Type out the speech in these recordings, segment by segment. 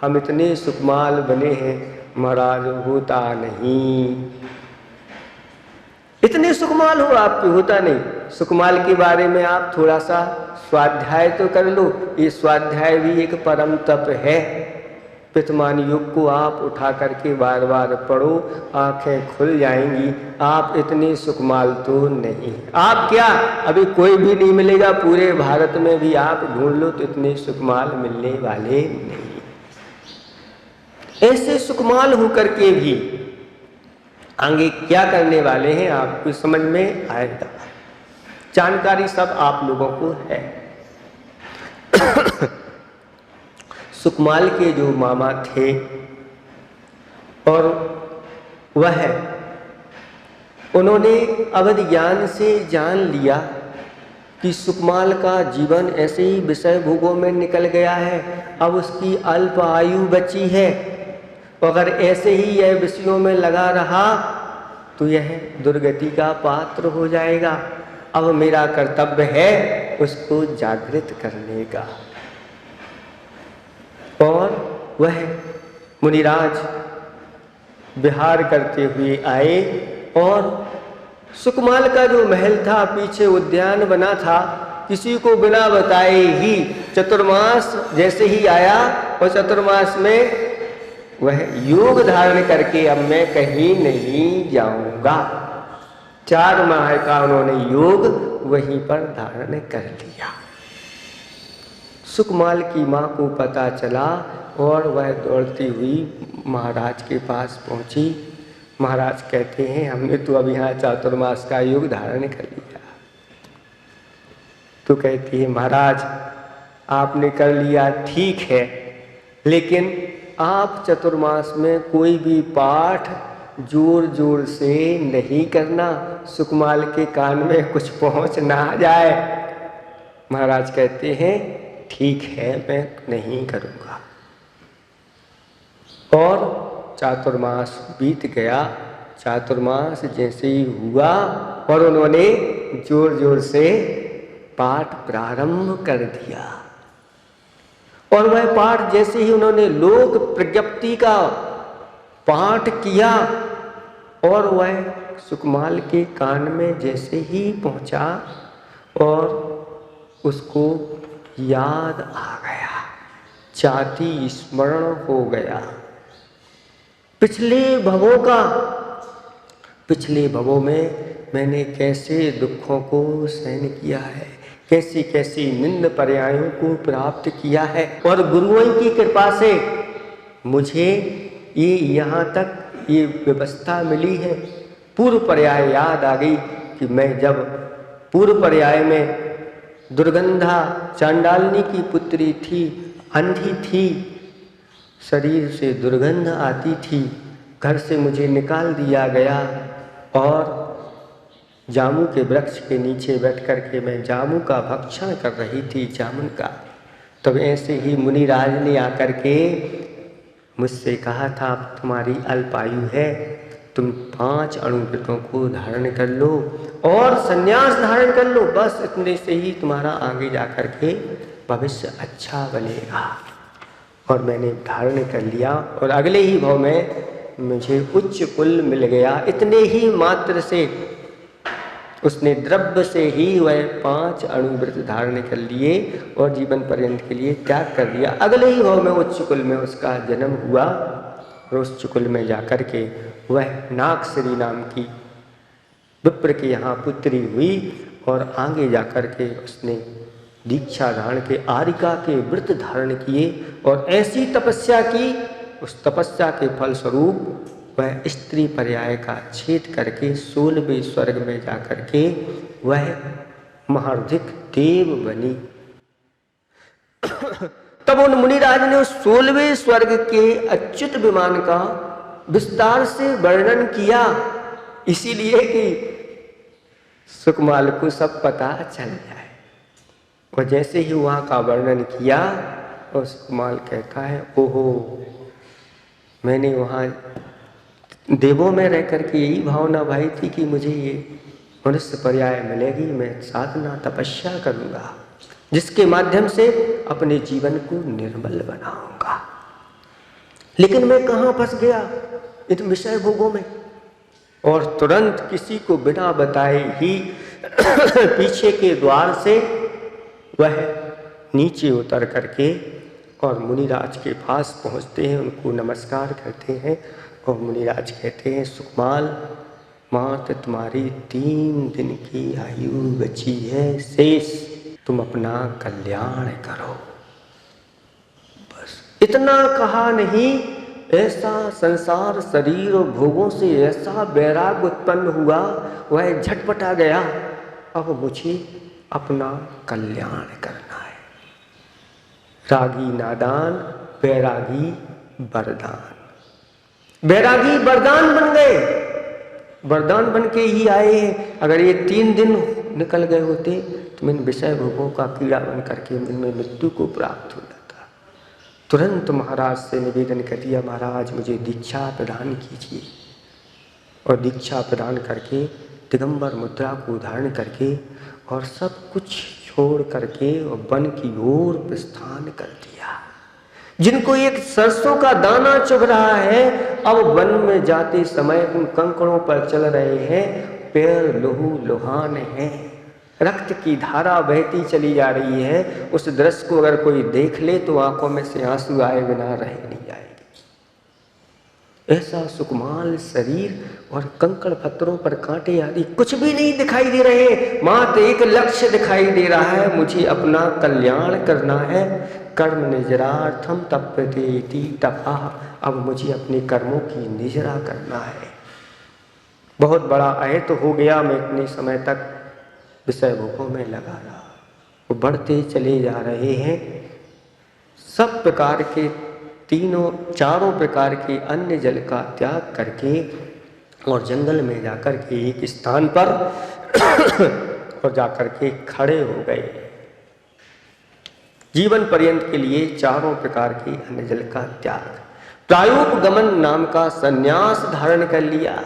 हम इतने सुकमाल बने हैं महाराज, होता नहीं। इतने सुकमाल हो आपके, होता नहीं। सुकमाल के बारे में आप थोड़ा सा स्वाध्याय तो कर लो। ये स्वाध्याय भी एक परम तप है। पितमान युग को आप उठा करके बार बार पढ़ो, आंखें खुल जाएंगी। आप इतने सुकमाल तो नहीं। आप क्या, अभी कोई भी नहीं मिलेगा पूरे भारत में भी आप ढूंढ लो तो इतने सुकमाल मिलने वाले नहीं। ऐसे सुकमाल होकर के भी आगे क्या करने वाले हैं आपको समझ में आएगा। जानकारी सब आप लोगों को है। सुकमाल के जो मामा थे और वह उन्होंने अवध ज्ञान से जान लिया कि सुकमाल का जीवन ऐसे ही विषय भोगों में निकल गया है। अब उसकी अल्प आयु बची है। अगर ऐसे ही यह विषयों में लगा रहा तो यह दुर्गति का पात्र हो जाएगा। अब मेरा कर्तव्य है उसको जागृत करने का। और वह मुनिराज विहार करते हुए आए और सुकमाल का जो महल था, पीछे उद्यान बना था, किसी को बिना बताए ही चतुर्मास जैसे ही आया और चतुर्मास में वह योग धारण करके अब मैं कहीं नहीं जाऊंगा। 4 माह का उन्होंने योग वहीं पर धारण कर लिया। सुकमाल की माँ को पता चला और वह दौड़ती हुई महाराज के पास पहुंची। महाराज कहते हैं हमने तो अब यहाँ चातुर्मास का योग धारण कर लिया। तो कहती है महाराज आपने कर लिया ठीक है, लेकिन आप चतुर्मास में कोई भी पाठ जोर जोर से नहीं करना, सुकमाल के कान में कुछ पहुंच ना जाए। महाराज कहते हैं ठीक है मैं नहीं करूँगा। और चातुर्मास बीत गया। चातुर्मास जैसे ही हुआ और उन्होंने जोर जोर से पाठ प्रारंभ कर दिया। और वह पाठ जैसे ही उन्होंने लोक प्रज्ञप्ति का पाठ किया और वह सुकमाल के कान में जैसे ही पहुंचा और उसको याद आ गया, जाति स्मरण हो गया पिछले भवों का। पिछले भवों में मैंने कैसे दुखों को सहन किया है, कैसी कैसी निंद पर्यायों को प्राप्त किया है, और गुरुओं की कृपा से मुझे ये यहाँ तक ये व्यवस्था मिली है। पूर्व पर्याय याद आ गई कि मैं जब पूर्व पर्याय में दुर्गंधा चांडालनी की पुत्री थी, अंधी थी, शरीर से दुर्गंध आती थी, घर से मुझे निकाल दिया गया और जामू के वृक्ष के नीचे बैठ कर के मैं जामू का भक्षण कर रही थी, जामुन का। तब ऐसे ही मुनिराज ने आकर के मुझसे कहा था तुम्हारी अल्पायु है, तुम 5 अणुव्रतों को धारण कर लो और संन्यास धारण कर लो, बस इतने से ही तुम्हारा आगे जाकर के भविष्य अच्छा बनेगा। और मैंने धारण कर लिया और अगले ही भाव में मुझे उच्च कुल मिल गया। इतने ही मात्र से उसने द्रव्य से ही वह 5 अणुव्रत धारण कर लिए और जीवन पर्यंत के लिए त्याग कर दिया। अगले ही भाव में उच्च कुल में उसका जन्म हुआ और उस कुल में जाकर के वह नागश्री नाम की विप्र के यहाँ पुत्री हुई और आगे जाकर के उसने दीक्षा धारण के आरिका के व्रत धारण किए और ऐसी तपस्या की, उस तपस्या के फलस्वरूप वह स्त्री पर्याय का छेद करके 16वें स्वर्ग में जाकर के वह महार्धिक देव बनी। तब उन मुनिराज ने उस 16वें स्वर्ग के अच्युत विमान का विस्तार से वर्णन किया, इसीलिए कि सुकमाल को सब पता चल जाए। और जैसे ही वहाँ का वर्णन किया और सुकमाल कहता है ओहो, मैंने वहाँ देवों में रह करके यही भावना भाई थी कि मुझे ये मनुष्य पर्याय मिलेगी, मैं साधना तपस्या करूँगा जिसके माध्यम से अपने जीवन को निर्मल बनाऊंगा। लेकिन मैं कहाँ फंस गया, इन विषय भोगों में। और तुरंत किसी को बिना बताए ही पीछे के द्वार से वह नीचे उतर करके और मुनिराज के पास पहुंचते हैं, उनको नमस्कार करते हैं। और मुनिराज कहते हैं, सुकमाल मात तुम्हारी 3 दिन की आयु बची है शेष, तुम अपना कल्याण करो। बस इतना कहा नहीं, ऐसा संसार शरीर और भोगों से ऐसा वैराग्य उत्पन्न हुआ, वह झटपटा गया, अब मुझे अपना कल्याण करना है। रागी नादान, बैरागी वरदान। बैरागी वरदान बन गए, वरदान बन के ही आए हैं। अगर ये 3 दिन निकल गए होते तो इन विषय भोगों का कीड़ा बन करके इनमें मृत्यु को प्राप्त हो जाता। तुरंत महाराज से निवेदन कर दिया, महाराज मुझे दीक्षा प्रदान कीजिए। और दीक्षा प्रदान करके दिगंबर मुद्रा को धारण करके और सब कुछ छोड़ करके और वन की ओर प्रस्थान कर दिया। जिनको एक सरसों का दाना चुभ रहा है, अब वन में जाते समय उन कंकड़ों पर चल रहे हैं, पैर लहू लुहान हैं, रक्त की धारा बहती चली जा रही है। उस दृश्य को अगर कोई देख ले तो आंखों में से आंसू आए बिना रह नहीं जाएगी। ऐसा सुकुमाल शरीर और कंकड़ पत्थरों पर कांटे आदि कुछ भी नहीं दिखाई दे रहे, मात्र एक लक्ष्य दिखाई दे रहा है, मुझे अपना कल्याण करना है। कर्म निजरार्थम तप्यते इति तपः, अब मुझे अपने कर्मों की निजरा करना है। बहुत बड़ा अहित तो हो गया, मैं इतने समय तक विषय भोगों में लगा रहा। वो बढ़ते चले जा रहे हैं, सब प्रकार के चारों प्रकार के अन्य जल का त्याग करके और जंगल में जाकर के एक स्थान पर और जाकर के खड़े हो गए। जीवन पर्यंत के लिए चारों प्रकार के अन्य जल का त्याग, प्रायोपगमन नाम का संन्यास धारण कर लिया।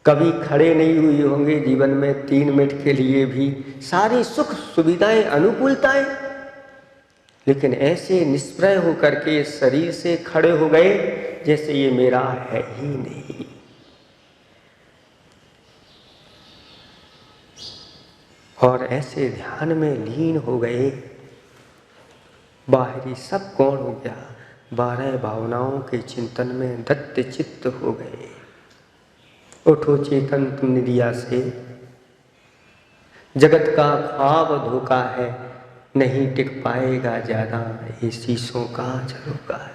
कभी खड़े नहीं हुए होंगे जीवन में 3 मिनट के लिए भी, सारी सुख सुविधाएं अनुकूलताएं, लेकिन ऐसे निष्प्रय होकर के शरीर से खड़े हो गए जैसे ये मेरा है ही नहीं। और ऐसे ध्यान में लीन हो गए, बाहरी सब गौण हो गया, 12 भावनाओं के चिंतन में दत्त चित्त हो गए। उठो चेतन तुम निदिया से, जगत का ख्वाब धोखा है, नहीं टिक पाएगा ज्यादा, ये शीशों का झरोका है।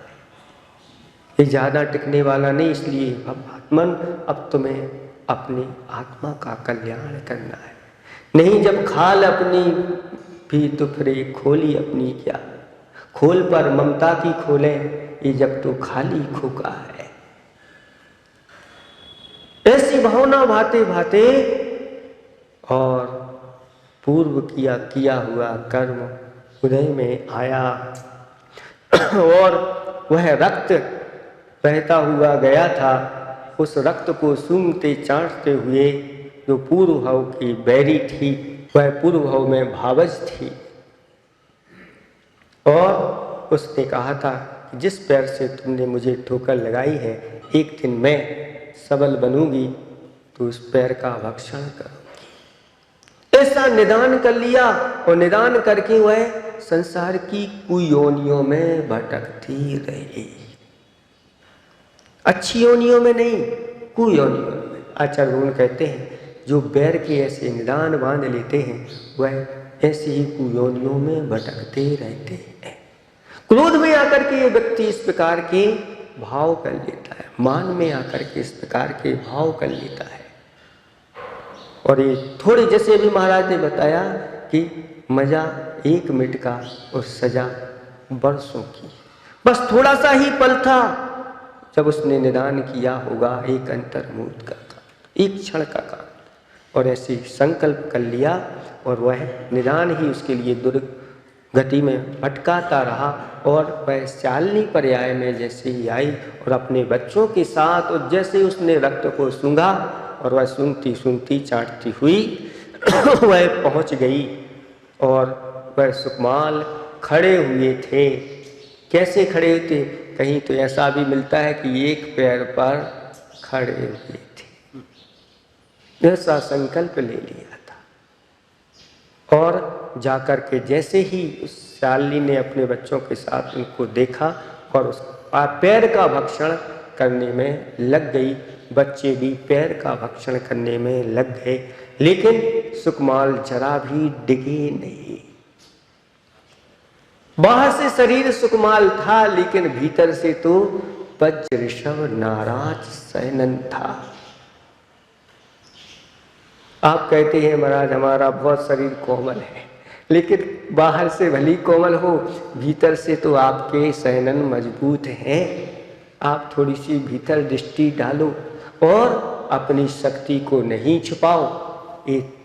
ये ज्यादा टिकने वाला नहीं, इसलिए आत्मन अब तुम्हें अपनी आत्मा का कल्याण करना है। नहीं जब खाल अपनी भी तो फिर खोली अपनी क्या, खोल पर ममता की खोले, ये जब तो खाली खोका है। ऐसी भावना भाते भाते और पूर्व किया हुआ कर्म उदय में आया और वह रक्त बहता हुआ गया था। उस रक्त को सूंघते चाटते हुए जो पूर्व भाव की बैरी थी, वह पूर्व भाव में भावज थी। और उसने कहा था कि जिस पैर से तुमने मुझे ठोकर लगाई है, एक दिन मैं सबल बनूंगी तो उस पैर का भक्षण करूंगी। ऐसा निदान कर लिया और निदान करके वह संसार की कुयोनियों में भटकती रही, अच्छी योनियों में नहीं, कुयोनियों में। आचार्य कहते हैं जो बैर के ऐसे निदान बांध लेते हैं वह ऐसी ही कुयोनियों में भटकते रहते हैं। क्रोध में आकर के ये व्यक्ति इस प्रकार के भाव कर लेता है, मान में आकर के इस प्रकार के भाव कर लेता है। और ये थोड़े जैसे भी महाराज ने बताया कि मजा 1 मिनट का और सजा बरसों की, बस थोड़ा सा ही पल था जब उसने निदान किया होगा एक अंतर्मुहूर्त का काम, एक क्षण का काम, और ऐसे संकल्प कर लिया और वह निदान ही उसके लिए दुर्गति में भटकाता रहा। और वह शालिनी पर्याय में जैसे ही आई और अपने बच्चों के साथ, और जैसे उसने रक्त को सूंघा और वह सूंघती सूंघती चाटती हुई वह पहुंच गई। और वह सुकमाल खड़े हुए थे। कैसे खड़े थे? कहीं तो ऐसा भी मिलता है कि एक पैर पर खड़े हुए थे, ऐसा संकल्प ले लिया था। और जाकर के जैसे ही उस शालिनी ने अपने बच्चों के साथ उनको देखा और उस पैर का भक्षण करने में लग गई, बच्चे भी पैर का भक्षण करने में लग गए, लेकिन सुकमाल जरा भी डिगे नहीं। बाहर से शरीर सुकमाल था, लेकिन भीतर से तो वज्र ऋषभ नाराज सैनन था। आप कहते हैं महाराज हमारा बहुत शरीर कोमल है, लेकिन बाहर से भली कोमल हो, भीतर से तो आपके सैनन मजबूत हैं। आप थोड़ी सी भीतर दृष्टि डालो और अपनी शक्ति को नहीं छुपाओ। एक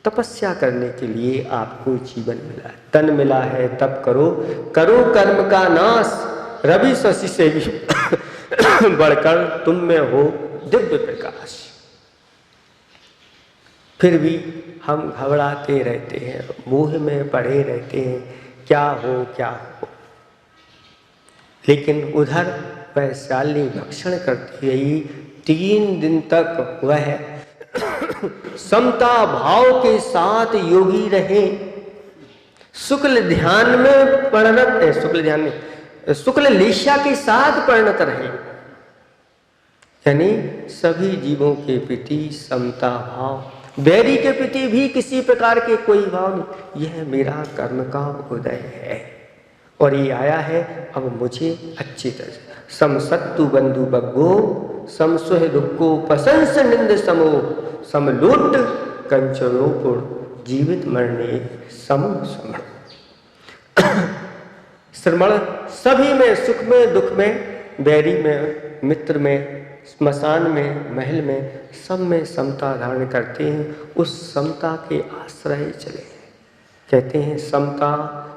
तपस्या करने के लिए आपको जीवन मिला है, तन मिला है, तब करो, करो कर्म का नाश, रवि शशि से भी बढ़कर तुम में हो दिव्य प्रकाश। फिर भी हम घबराते रहते हैं, मोह में पड़े रहते हैं, क्या हो क्या हो। लेकिन उधर वैशाली भक्षण करती रही, 3 दिन तक वह समता भाव के साथ योगी रहे, शुक्ल ध्यान में परिणत, शुक्ल ध्यान में शुक्ल लेशा के साथ परिणत रहे, यानी सभी जीवों के प्रति समता भाव, बैरी के प्रति भी किसी प्रकार के कोई भाव नहीं। यह मेरा कर्म का उदय है और ये आया है, अब मुझे अच्छी तरह से समसत्तु बंधु बग्गो समसुह दुखो प्रशंस निंद समो समलोट कंचरोपुर जीवित मरने समो समण। श्रमण सभी में, सुख में दुख में, बैरी में मित्र में, स्मशान में महल में, सब में समता धारण करते हैं। उस समता के आश्रय चले, कहते हैं समता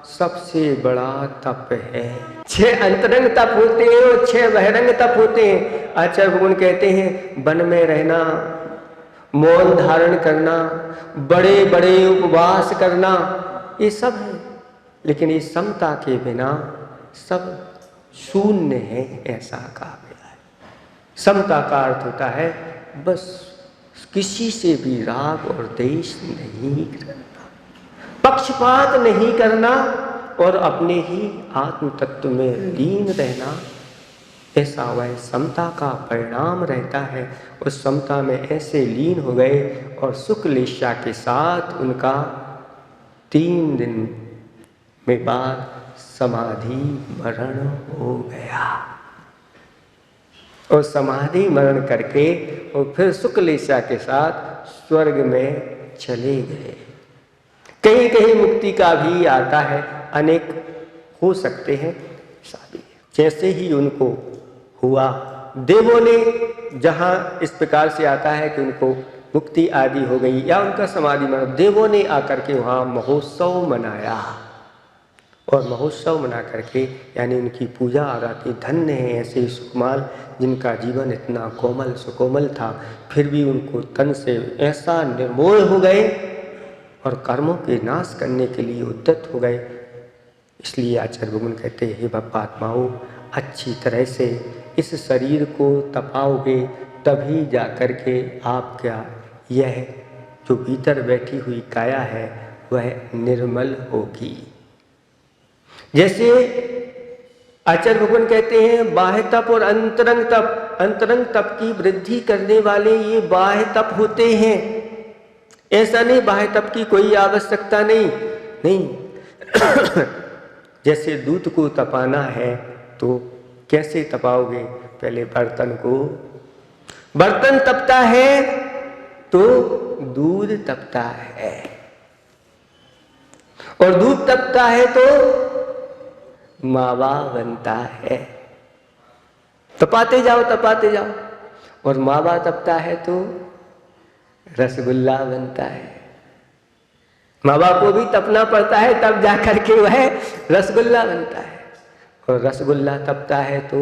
सबसे बड़ा तप है। 6 अंतरंग तप होते हैं और 6 बहिरंग तप होते हैं। आचार्य भगवान कहते हैं वन में रहना, मौन धारण करना, बड़े बड़े उपवास करना, ये सब है, लेकिन ये समता के बिना सब शून्य है, ऐसा कहा गया है। समता का अर्थ होता है बस किसी से भी राग और द्वेष नहीं करना, पक्षपात नहीं करना और अपने ही आत्म तत्व में लीन रहना, ऐसा वह समता का परिणाम रहता है। उस समता में ऐसे लीन हो गए और सुख लेशा के साथ उनका 3 दिन में बाद समाधि मरण हो गया और समाधि मरण करके और फिर सुख लेशा के साथ स्वर्ग में चले गए। कहीं कहीं मुक्ति का भी आता है, अनेक हो सकते हैं शादी। जैसे ही उनको हुआ, देवों ने जहाँ इस प्रकार से आता है कि उनको मुक्ति आदि हो गई या उनका समाधि मरण, देवों ने आकर के वहाँ महोत्सव मनाया और महोत्सव मना करके यानी उनकी पूजा आराधना। धन्य है ऐसे सुकुमाल जिनका जीवन इतना कोमल सुकोमल था, फिर भी उनको तन से ऐसा निर्मोह हो गए और कर्मों के नाश करने के लिए उद्यत हो गए। इसलिए आचार्य भगवान कहते हैं हे भक्तात्माओं, अच्छी तरह से इस शरीर को तपाओगे तभी जाकर के आपका यह जो भीतर बैठी हुई काया है वह निर्मल होगी। जैसे आचार्य भगवान कहते हैं बाह्य तप और अंतरंग तप, अंतरंग तप की वृद्धि करने वाले ये बाह्य तप होते हैं। ऐसा नहीं बाह्य तप की कोई आवश्यकता नहीं। जैसे दूध को तपाना है तो कैसे तपाओगे? पहले बर्तन को, बर्तन तपता है तो दूध तपता है और दूध तपता है तो मावा बनता है। तपाते जाओ और मावा तपता है तो रसगुल्ला बनता है। मावा को भी तपना पड़ता है तब जाकर के वह रसगुल्ला बनता है और रसगुल्ला तपता है तो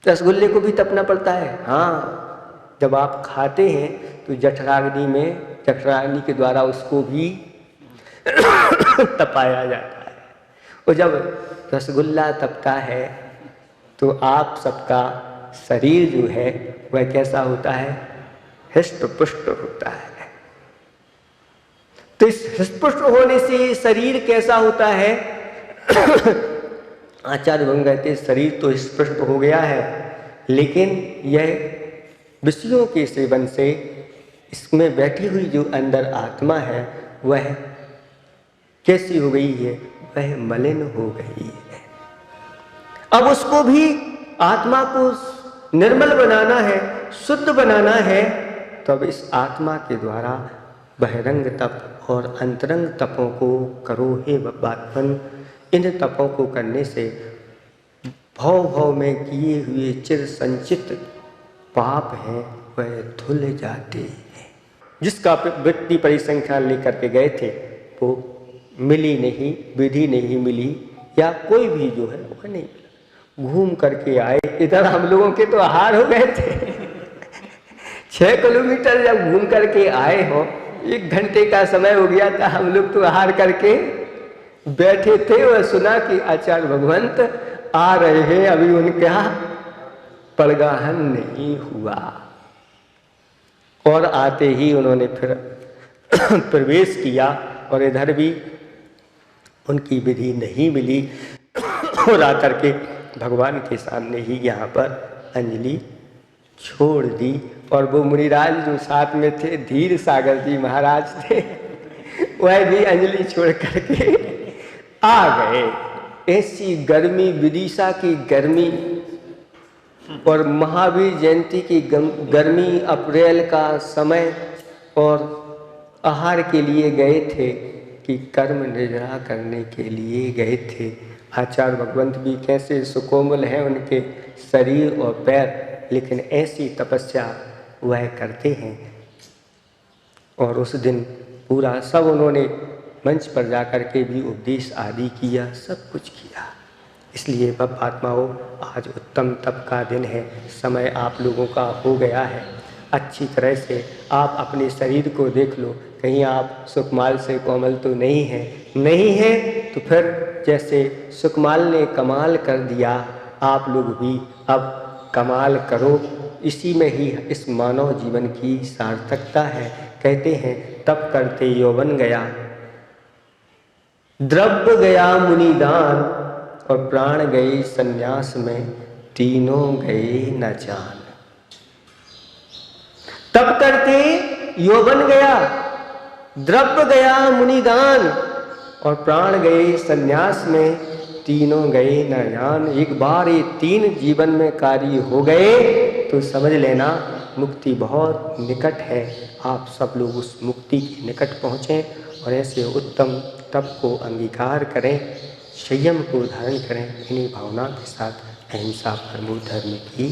रसगुल्ले को भी तपना पड़ता है। हाँ, जब आप खाते हैं तो जठराग्नि के द्वारा उसको भी तपाया जाता है और जब रसगुल्ला तपता है तो आप सबका शरीर जो है वह कैसा होता है? हृष्ट पुष्ट होता है। तो इस हृष्ट पुष्ट होने से शरीर कैसा होता है? आचार्य भगवान कहते शरीर तो स्पष्ट हो गया है, लेकिन यह विषयों के सेवन से इसमें बैठी हुई जो अंदर आत्मा है वह कैसी हो गई है? वह मलिन हो गई है। अब उसको भी आत्मा को निर्मल बनाना है, शुद्ध बनाना है, तब इस आत्मा के द्वारा बहिरंग तप और अंतरंग तपों को करो हे बात्मन। इन तपों को करने से भव भव में किए हुए चिर संचित पाप हैं वह धुल जाते हैं। जिसका व्यक्ति परिसंख्यान लेकर के गए थे वो मिली नहीं, विधि नहीं मिली, या कोई भी जो है वह नहीं मिला। घूम करके आए, इधर हम लोगों के तो हार हो गए थे। 6 किलोमीटर जब घूम करके आए हो, 1 घंटे का समय हो गया था, हम लोग तो हार करके बैठे थे। वह सुना कि आचार्य भगवंत आ रहे हैं, अभी उनका परगाहन नहीं हुआ, और आते ही उन्होंने फिर प्रवेश किया और इधर भी उनकी विधि नहीं मिली और आकर के भगवान के सामने ही यहाँ पर अंजलि छोड़ दी। और वो मुनिराज जो साथ में थे, धीर सागर जी महाराज थे, वह भी अंजलि छोड़ करके आ गए। ऐसी गर्मी, विदिशा की गर्मी और महावीर जयंती की गर्मी, अप्रैल का समय, और आहार के लिए गए थे कि कर्म निद्रा करने के लिए गए थे। आचार्य भगवंत भी कैसे सुकोमल हैं उनके शरीर और पैर, लेकिन ऐसी तपस्या वह करते हैं। और उस दिन पूरा सब उन्होंने मंच पर जाकर के भी उपदेश आदि किया, सब कुछ किया। इसलिए आत्माओं, आज उत्तम तप का दिन है, समय आप लोगों का हो गया है। अच्छी तरह से आप अपने शरीर को देख लो, कहीं आप सुकमाल से कोमल तो नहीं है। नहीं है तो फिर जैसे सुकमाल ने कमाल कर दिया, आप लोग भी अब कमाल करो। इसी में ही इस मानव जीवन की सार्थकता है। कहते हैं तप करते यौवन गया, द्रव्य गया मुनिदान, और प्राण गए सन्यास में, तीनों गए न जान। तप करते यौवन गया, द्रव्य गया मुनिदान, और प्राण गए सन्यास में, तीनों गए न जान। एक बार ये 3 जीवन में कार्य हो गए तो समझ लेना मुक्ति बहुत निकट है। आप सब लोग उस मुक्ति के निकट पहुँचें और ऐसे उत्तम तप को अंगीकार करें, संयम को धारण करें। इन्हीं भावना के साथ अहिंसा परमो धर्म की